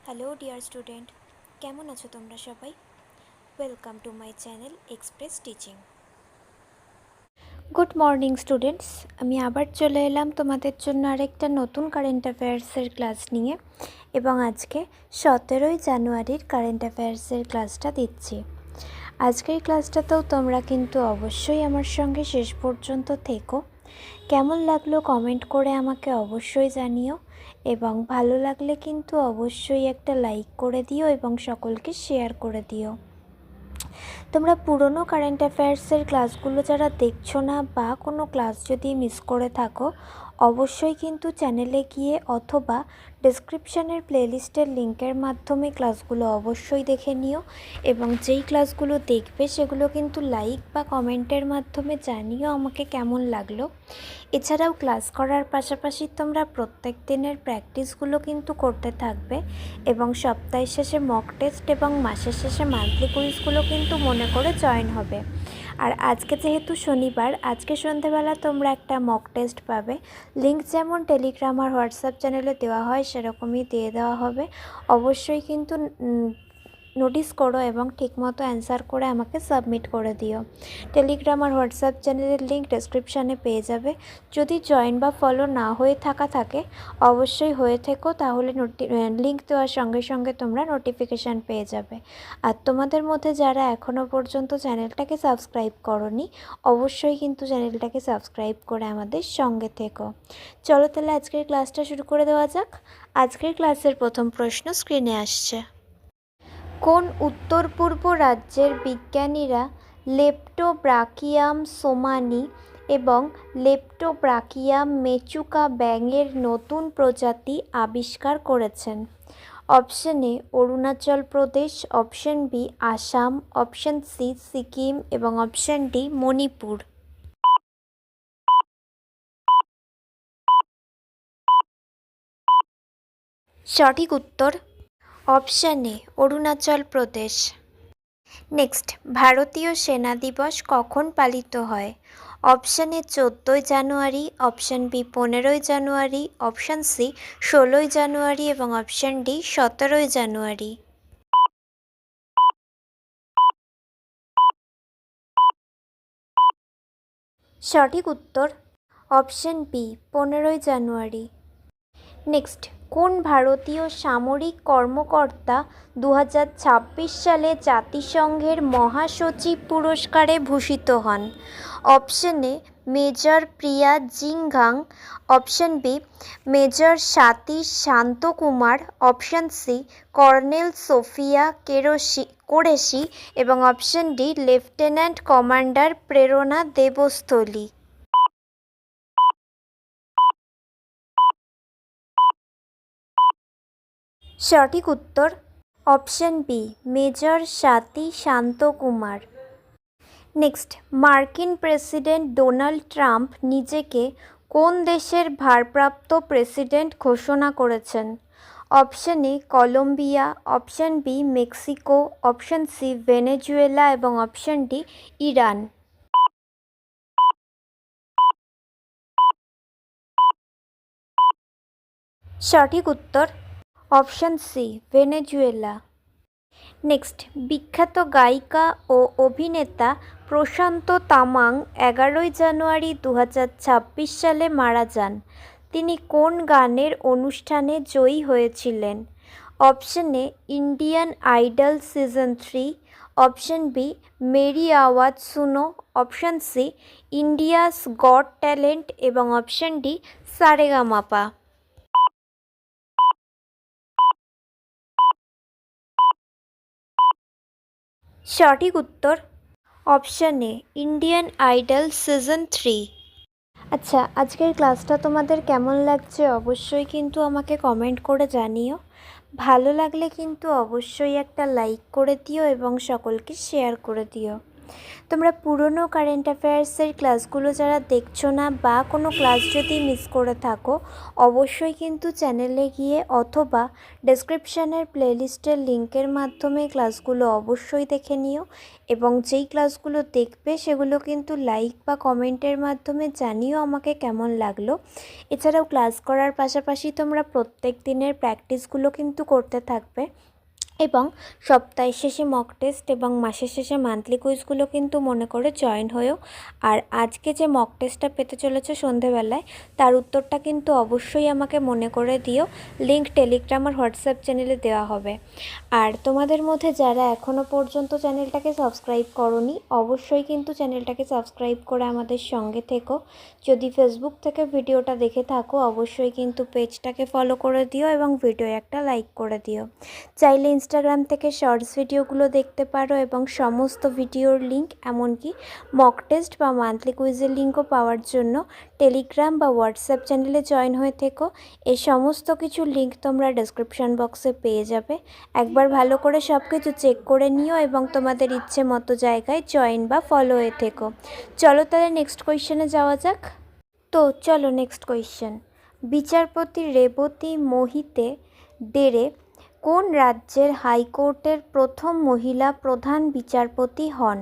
Hello dear student, কেমন আছো তোমরা সবাই? Welcome to my channel express teaching. Good morning students, আমি আবার চলে এলাম তোমাদের জন্য আরেকটা নতুন কারেন্ট অ্যাফেয়ার্সের ক্লাস নিয়ে, এবং আজকে 17ই জানুয়ারির কারেন্ট অ্যাফেয়ার্সের ক্লাসটা দিচ্ছি। আজকের ক্লাসটাতেও তোমরা কিন্তু অবশ্যই আমার সঙ্গে শেষ পর্যন্ত থেকো। কেমন লাগলো কমেন্ট করে আমাকে অবশ্যই জানিও, এবং ভালো লাগলে কিন্তু অবশ্যই একটা লাইক করে দিও এবং সকলকে শেয়ার করে দিও। তোমরা পুরনো কারেন্ট অ্যাফেয়ার্সের ক্লাসগুলো যারা দেখছো না, বা কোনো ক্লাস যদি মিস করে থাকো, অবশ্যই কিন্তু চ্যানেলে গিয়ে অথবা ডেসক্রিপশানের প্লেলিস্টের লিঙ্কের মাধ্যমে ক্লাসগুলো অবশ্যই দেখে নিও, এবং যেই ক্লাসগুলো দেখবে সেগুলো কিন্তু লাইক বা কমেন্টের মাধ্যমে জানিও আমাকে কেমন লাগলো। এছাড়াও ক্লাস করার পাশাপাশি তোমরা প্রত্যেক দিনের প্র্যাকটিসগুলো কিন্তু করতে থাকবে, এবং সপ্তাহের শেষে মক টেস্ট এবং মাসের শেষে মান্থলি কুইজগুলো কিন্তু মনে করে জয়েন হবে। আর আজকে যেহেতু শনিবার, আজকে সন্ধেবেলা তোমরা একটা মক টেস্ট পাবে। লিঙ্ক যেমন টেলিগ্রাম আর হোয়াটসঅ্যাপ চ্যানেলে দেওয়া হয় সেরকমই দিয়ে দেওয়া হবে। অবশ্যই কিন্তু নোটিস করো এবং ঠিকমতো অ্যান্সার করে আমাকে সাবমিট করে দিও। টেলিগ্রাম আর হোয়াটসঅ্যাপ চ্যানেলের লিঙ্ক ডেসক্রিপশানে পেয়ে যাবে। যদি জয়েন বা ফলো না হয়ে থাকে অবশ্যই হয়ে থেকো, তাহলে লিঙ্ক দেওয়ার সঙ্গে সঙ্গে তোমরা নোটিফিকেশান পেয়ে যাবে। আর তোমাদের মধ্যে যারা এখনও পর্যন্ত চ্যানেলটাকে সাবস্ক্রাইব করোনি, অবশ্যই কিন্তু চ্যানেলটাকে সাবস্ক্রাইব করে আমাদের সঙ্গে থেকো। চলো তাহলে আজকের ক্লাসটা শুরু করে দেওয়া যাক। আজকের ক্লাসের প্রথম প্রশ্ন স্ক্রিনে আসছে। কোন উত্তর পূর্ব রাজ্যের বিজ্ঞানীরা লেপ্টোব্রাকিয়াম সোমানি এবং লেপ্টোব্রাকিয়াম মেচুকা ব্যাঙের নতুন প্রজাতি আবিষ্কার করেছেন? Option A Arunachal Pradesh, option B Assam, option C Sikkim এবং অপশন ডি মণিপুর। সঠিক উত্তর option A Arunachal Pradesh. Next, ভারতীয় সেনা দিবস কখন পালিত হয়? অপশান এ 14ই জানুয়ারি, অপশান বি 15ই জানুয়ারি, অপশান সি 16ই জানুয়ারি এবং অপশান ডি 17ই জানুয়ারি। সঠিক উত্তর অপশান বি 15ই জানুয়ারি। নেক্সট, কোন ভারতীয় সামরিক কর্মকর্তা 2026 সালে জাতিসংঘের মহাসচিব পুরস্কারে ভূষিত হন? Option A major Priya Jinghang, option B major Swati Shantakumar, option C colonel Sofia Qureshi এবং option D lieutenant commander Prerna Deosthalee. সঠিক উত্তর option B major Swati Shantakumar. Next, মার্কিন প্রেসিডেন্ট ডোনাল্ড ট্রাম্প নিজেকে কোন দেশের ভারপ্রাপ্ত প্রেসিডেন্ট ঘোষণা করেছেন? Option A Colombia, option B Mexico, option C Venezuela এবং অপশন ডি ইরান। সঠিক উত্তর অপশন সি ভেনেজুয়েলা। নেক্সট, বিখ্যাত গায়িকা ও অভিনেতা প্রশান্ত তামাং 11ই জানুয়ারি 2026 সালে মারা যান। তিনি কোন গানের অনুষ্ঠানে জয়ী হয়েছিলেন? Option A Indian Idol season 3, option B Meri Awaaz Suno, option C India's Got Talent এবং অপশন ডি সারেগামাপা। সঠিক উত্তর option A Indian Idol season 3। আচ্ছা, আজকের ক্লাসটা তোমাদের কেমন লাগছে অবশ্যই কিন্তু আমাকে কমেন্ট করে জানিও। ভালো লাগলে কিন্তু অবশ্যই একটা লাইক করে দিও এবং সকলকে শেয়ার করে দিও। তোমরা পুরনো কারেন্ট অ্যাফেয়ার্সের ক্লাসগুলো যারা দেখছো না বা কোনো ক্লাস যদি মিস করে থাকো, অবশ্যই কিন্তু চ্যানেলে গিয়ে অথবা ডেসক্রিপশানের প্লেলিস্টের লিঙ্কের মাধ্যমে ক্লাসগুলো অবশ্যই দেখে নিও এবং যেই ক্লাসগুলো দেখবে সেগুলো কিন্তু লাইক বা কমেন্টের মাধ্যমে জানিও আমাকে কেমন লাগলো। এছাড়াও ক্লাস করার পাশাপাশি তোমরা প্রত্যেক দিনের প্র্যাকটিসগুলো কিন্তু করতে থাকবে এবং সপ্তাহের শেষে মক টেস্ট এবং মাসের শেষে মান্থলি কুইজগুলো কিন্তু মনে করে জয়েন হয়েও। আর আজকে যে মক টেস্টটা পেতে চলেছে সন্ধেবেলায়, তার উত্তরটা কিন্তু অবশ্যই আমাকে মনে করে দিও। লিঙ্ক টেলিগ্রাম আর হোয়াটসঅ্যাপ চ্যানেলে দেওয়া হবে। আর তোমাদের মধ্যে যারা এখনও পর্যন্ত চ্যানেলটাকে সাবস্ক্রাইব করোনি, অবশ্যই কিন্তু চ্যানেলটাকে সাবস্ক্রাইব করে আমাদের সঙ্গে থেকো। যদি ফেসবুক থেকে ভিডিওটা দেখে থাকো, অবশ্যই কিন্তু পেজটাকে ফলো করে দিও এবং ভিডিও একটা লাইক করে দিও। চাইলে ইনস্টাগ্রাম থেকে শর্টস ভিডিওগুলো দেখতে পারো এবং সমস্ত ভিডিওর লিঙ্ক, এমনকি মক টেস্ট বা মান্থলি কুইজের লিঙ্কও পাওয়ার জন্য টেলিগ্রাম বা হোয়াটসঅ্যাপ চ্যানেলে জয়েন হয়ে থেকো। এই সমস্ত কিছুর লিঙ্ক তোমরা ডেসক্রিপশন বক্সে পেয়ে যাবে। একবার ভালো করে সব কিছু চেক করে নিও এবং তোমাদের ইচ্ছে মতো জায়গায় জয়েন বা ফলো হয়ে থেকো। চলো তাহলে নেক্সট কোয়েশ্চেনে যাওয়া যাক। তো চলো নেক্সট কোয়েশ্চেন। বিচারপতি রেবতী মোহিতে ডেরে কোন রাজ্যের হাইকোর্টের প্রথম মহিলা প্রধান বিচারপতি হন?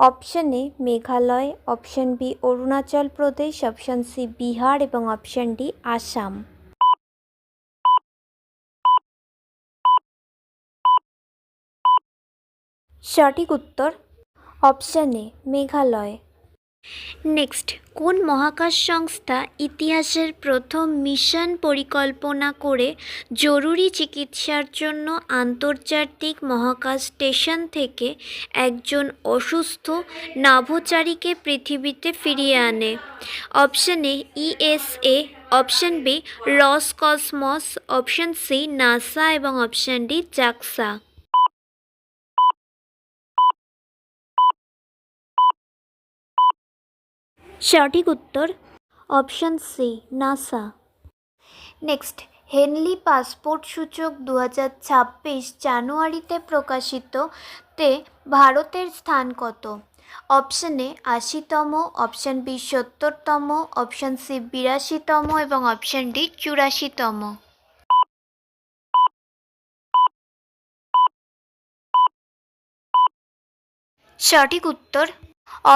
Option A Meghalaya, option B Arunachal Pradesh, option C Bihar এবং অপশন ডি আসাম। সঠিক উত্তর অপশন এ মেঘালয়। নেক্সট, কোন মহাকাশ সংস্থা ইতিহাসের প্রথম মিশন পরিকল্পনা করে জরুরি চিকিৎসার জন্য আন্তর্জাতিক মহাকাশ স্টেশন থেকে একজন অসুস্থ নভোচারীকে পৃথিবীতে ফিরিয়ে আনে? Option A ESA, option B Roscosmos, option C NASA এবং অপশন ডি জাক্সা। সঠিক উত্তর option C NASA. Next, Henley passport সূচক 2026 জানুয়ারিতে প্রকাশিত তে ভারতের স্থান কত? অপশন এ 80তম, অপশন বি 70তম, অপশন সি 82তম এবং অপশন ডি 84তম। সঠিক উত্তর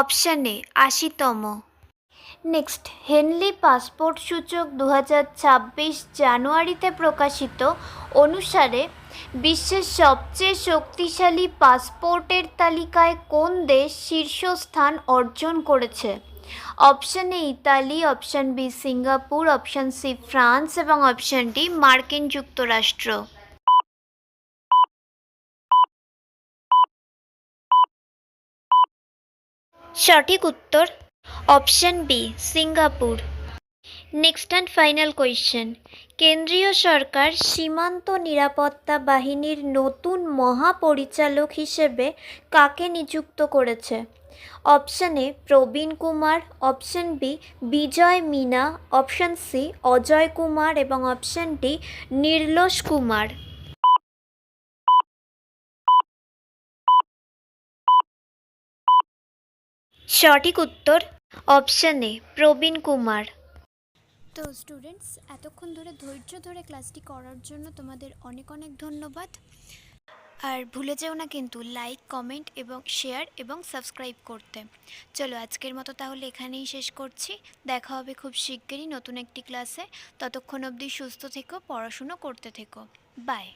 অপশন এ 80তম। নেক্সট, হেনলি পাসপোর্ট সূচক 2026 জানুয়ারিতে প্রকাশিত অনুসারে বিশ্বের সবচেয়ে শক্তিশালী পাসপোর্টের তালিকায় কোন দেশ শীর্ষস্থান অর্জন করেছে? Option A Italy, option B Singapore, option C France এবং অপশন ডি মার্কিন যুক্তরাষ্ট্র। সঠিক উত্তর option B Singapore. Next and final question. কেন্দ্রীয় সরকার সীমান্ত নিরাপত্তা বাহিনীর নতুন মহাপরিচালক হিসেবে কাকে নিযুক্ত করেছে? Option A Praveen Kumar, option B Vijay Meena, option C Ajay Kumar এবং অপশন ডি নির্লোষ কুমার। সঠিক উত্তর অপশন এ প্রবীণ কুমার। তো স্টুডেন্টস, এতক্ষণ ধরে ধৈর্য ধরে ক্লাসটি করার জন্য তোমাদের অনেক অনেক ধন্যবাদ। আর ভুলে যেও না কিন্তু লাইক, কমেন্ট এবং শেয়ার এবং সাবস্ক্রাইব করতে। চলো আজকের মতো তাহলে এখানেই শেষ করছি। দেখা হবে খুব শিগগিরই নতুন একটি ক্লাসে। ততক্ষণ অবধি সুস্থ থেকো, পড়াশুনো করতে থেকো। বাই।